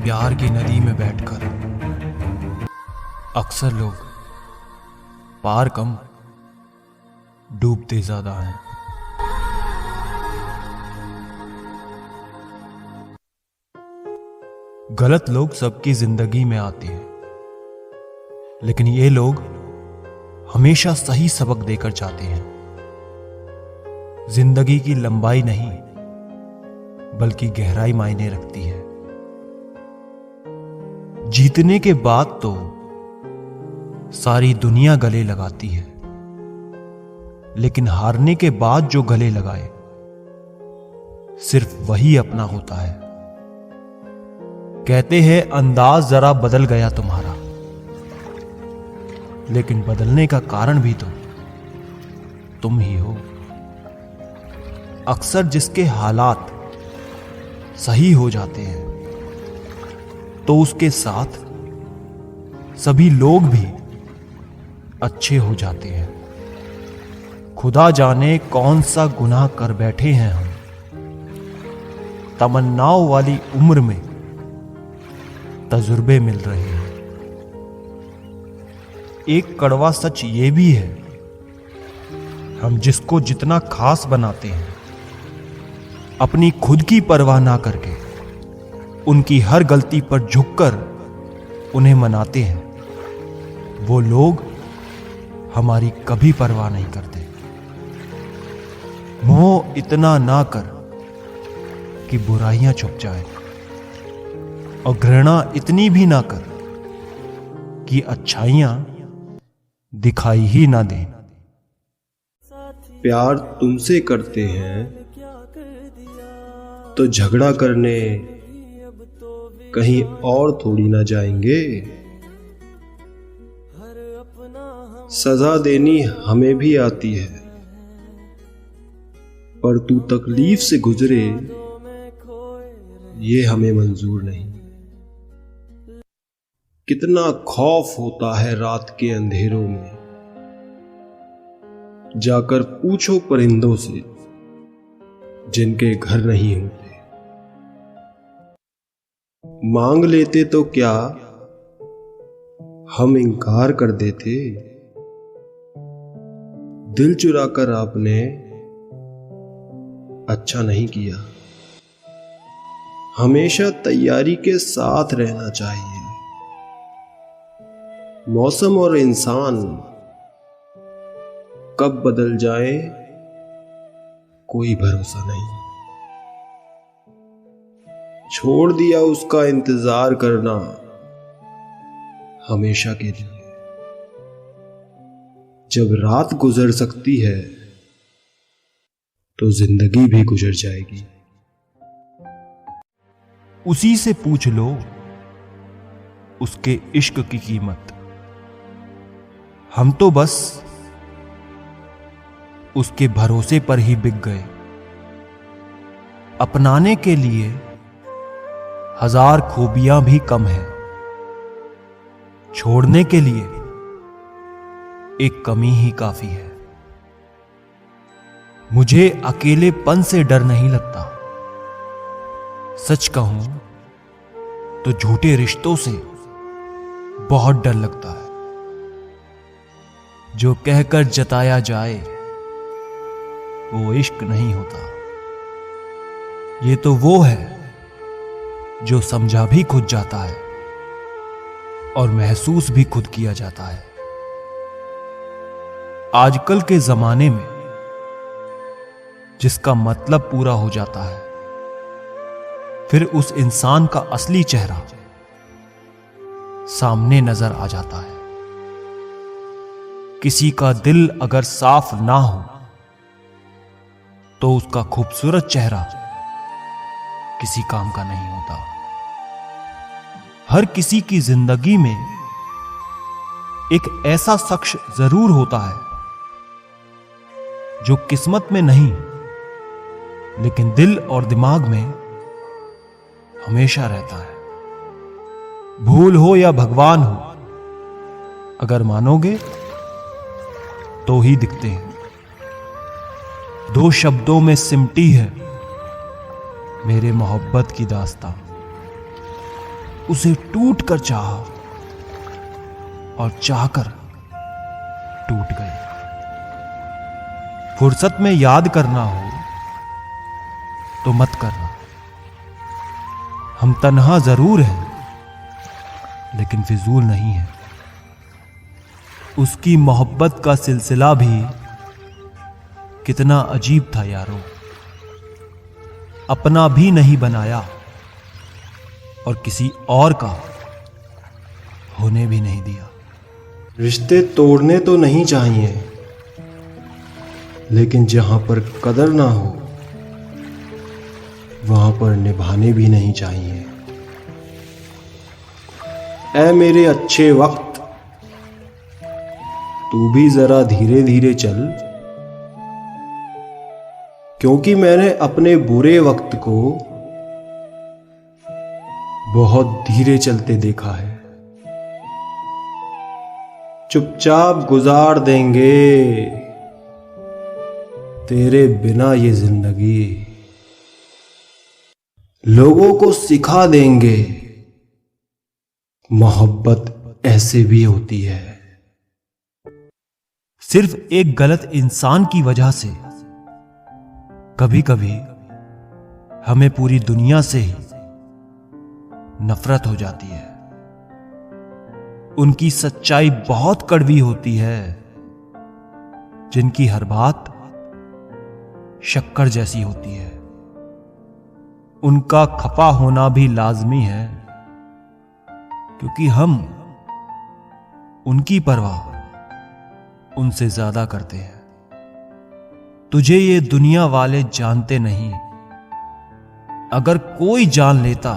प्यार की नदी में बैठकर अक्सर लोग पार कम डूबते ज्यादा हैं। गलत लोग सबकी जिंदगी में आते हैं, लेकिन ये लोग हमेशा सही सबक देकर जाते हैं। जिंदगी की लंबाई नहीं बल्कि गहराई मायने रखती है। जीतने के बाद तो सारी दुनिया गले लगाती है, लेकिन हारने के बाद जो गले लगाए सिर्फ वही अपना होता है। कहते हैं अंदाज जरा बदल गया तुम्हारा, लेकिन बदलने का कारण भी तो तुम ही हो। अक्सर जिसके हालात सही हो जाते हैं तो उसके साथ सभी लोग भी अच्छे हो जाते हैं। खुदा जाने कौन सा गुनाह कर बैठे हैं हम। तमन्नाओं वाली उम्र में तजुर्बे मिल रहे हैं। एक कड़वा सच ये भी है, हम जिसको जितना खास बनाते हैं, अपनी खुद की परवाह ना करके उनकी हर गलती पर झुककर उन्हें मनाते हैं, वो लोग हमारी कभी परवाह नहीं करते। मोह इतना ना कर कि बुराइयां छुप जाए, और घृणा इतनी भी ना कर कि अच्छाइयां दिखाई ही ना दें। प्यार तुमसे करते हैं तो झगड़ा करने कहीं और थोड़ी ना जाएंगे। सजा देनी हमें भी आती है, पर तू तकलीफ से गुजरे ये हमें मंजूर नहीं। कितना खौफ होता है रात के अंधेरों में, जाकर पूछो परिंदों से जिनके घर नहीं होते। मांग लेते तो क्या हम इनकार कर देते। दिल चुराकर आपने अच्छा नहीं किया। हमेशा तैयारी के साथ रहना चाहिए। मौसम और इंसान कब बदल जाए कोई भरोसा नहीं। छोड़ दिया उसका इंतजार करना हमेशा के लिए। जब रात गुजर सकती है तो जिंदगी भी गुजर जाएगी। उसी से पूछ लो उसके इश्क की कीमत। हम तो बस उसके भरोसे पर ही बिक गए। अपनाने के लिए हजार खूबियां भी कम है, छोड़ने के लिए एक कमी ही काफी है। मुझे अकेलेपन से डर नहीं लगता। सच कहूं तो झूठे रिश्तों से बहुत डर लगता है। जो कहकर जताया जाए वो इश्क नहीं होता। ये तो वो है जो समझा भी खुद जाता है और महसूस भी खुद किया जाता है। आजकल के जमाने में जिसका मतलब पूरा हो जाता है, फिर उस इंसान का असली चेहरा सामने नजर आ जाता है। किसी का दिल अगर साफ ना हो तो उसका खूबसूरत चेहरा किसी काम का नहीं होता। हर किसी की जिंदगी में एक ऐसा शख्स जरूर होता है जो किस्मत में नहीं लेकिन दिल और दिमाग में हमेशा रहता है। भूल हो या भगवान हो, अगर मानोगे तो ही दिखते हैं। दो शब्दों में सिमटी है मेरे मोहब्बत की दास्तां। उसे टूट कर चाहा और चाहकर टूट गए। फुर्सत में याद करना हो तो मत करना। हम तन्हा जरूर हैं लेकिन फिजूल नहीं है। उसकी मोहब्बत का सिलसिला भी कितना अजीब था यारो। अपना भी नहीं बनाया और किसी और का होने भी नहीं दिया। रिश्ते तोड़ने तो नहीं चाहिए, लेकिन जहां पर कदर ना हो वहां पर निभाने भी नहीं चाहिए। ऐ मेरे अच्छे वक्त, तू भी जरा धीरे धीरे चल, क्योंकि मैंने अपने बुरे वक्त को बहुत धीरे चलते देखा है। चुपचाप गुजार देंगे तेरे बिना ये जिंदगी, लोगों को सिखा देंगे मोहब्बत ऐसे भी होती है। सिर्फ एक गलत इंसान की वजह से कभी कभी हमें पूरी दुनिया से ही नफरत हो जाती है। उनकी सच्चाई बहुत कड़वी होती है, जिनकी हर बात शक्कर जैसी होती है। उनका खफा होना भी लाजमी है, क्योंकि हम उनकी परवाह उनसे ज्यादा करते हैं। तुझे ये दुनिया वाले जानते नहीं, अगर कोई जान लेता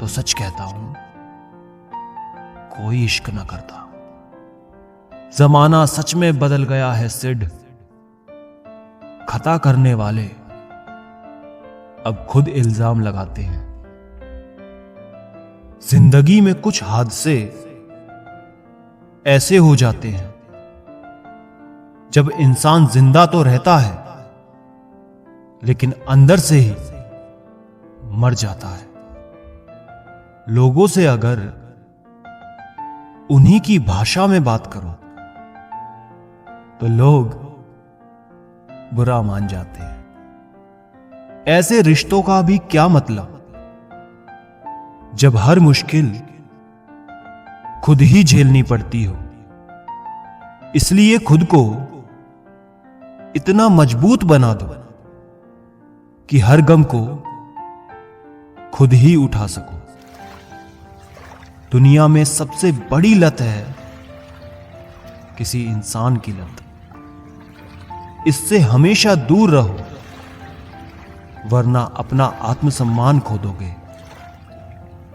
तो सच कहता हूं कोई इश्क ना करता। जमाना सच में बदल गया है सिड, खता करने वाले अब खुद इल्जाम लगाते हैं। जिंदगी में कुछ हादसे ऐसे हो जाते हैं जब इंसान जिंदा तो रहता है लेकिन अंदर से ही मर जाता है। लोगों से अगर उन्हीं की भाषा में बात करो तो लोग बुरा मान जाते हैं। ऐसे रिश्तों का भी क्या मतलब जब हर मुश्किल खुद ही झेलनी पड़ती हो। इसलिए खुद को इतना मजबूत बना दो कि हर गम को खुद ही उठा सको। दुनिया में सबसे बड़ी लत है किसी इंसान की लत। इससे हमेशा दूर रहो, वरना अपना आत्मसम्मान खो दोगे।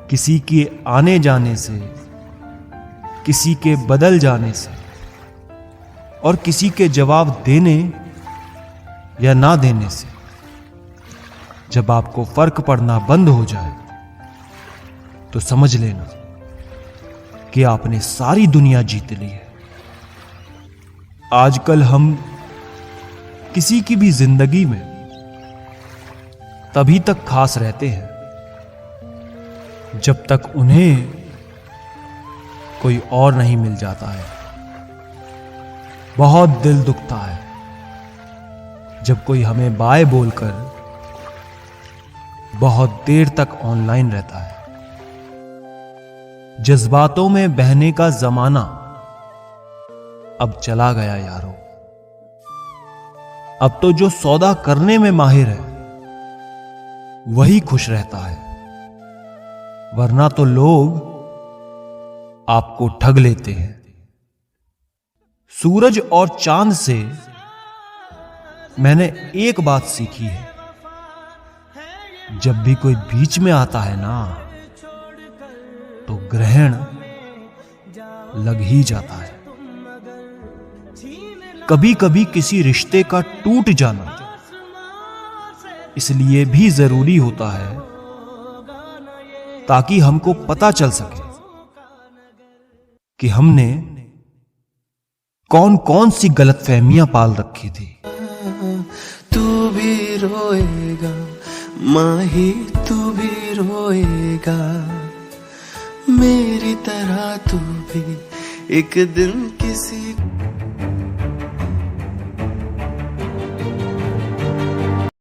किसी के आने जाने से, किसी के बदल जाने से और किसी के जवाब देने या ना देने से जब आपको फर्क पड़ना बंद हो जाए तो समझ लेना कि आपने सारी दुनिया जीत ली है। आजकल हम किसी की भी जिंदगी में तभी तक खास रहते हैं जब तक उन्हें कोई और नहीं मिल जाता है। बहुत दिल दुखता है जब कोई हमें बाय बोलकर बहुत देर तक ऑनलाइन रहता है। जज्बातों में बहने का जमाना अब चला गया यारो। अब तो जो सौदा करने में माहिर है वही खुश रहता है, वरना तो लोग आपको ठग लेते हैं। सूरज और चांद से मैंने एक बात सीखी है, जब भी कोई बीच में आता है ना तो ग्रहण लग ही जाता है। कभी कभी किसी रिश्ते का टूट जाना इसलिए भी जरूरी होता है ताकि हमको पता चल सके कि हमने कौन कौन सी गलतफहमियां पाल रखी थी। तू भी रोएगा माही, तू भी रोएगा। मेरी तरह तू भी एक दिन किसी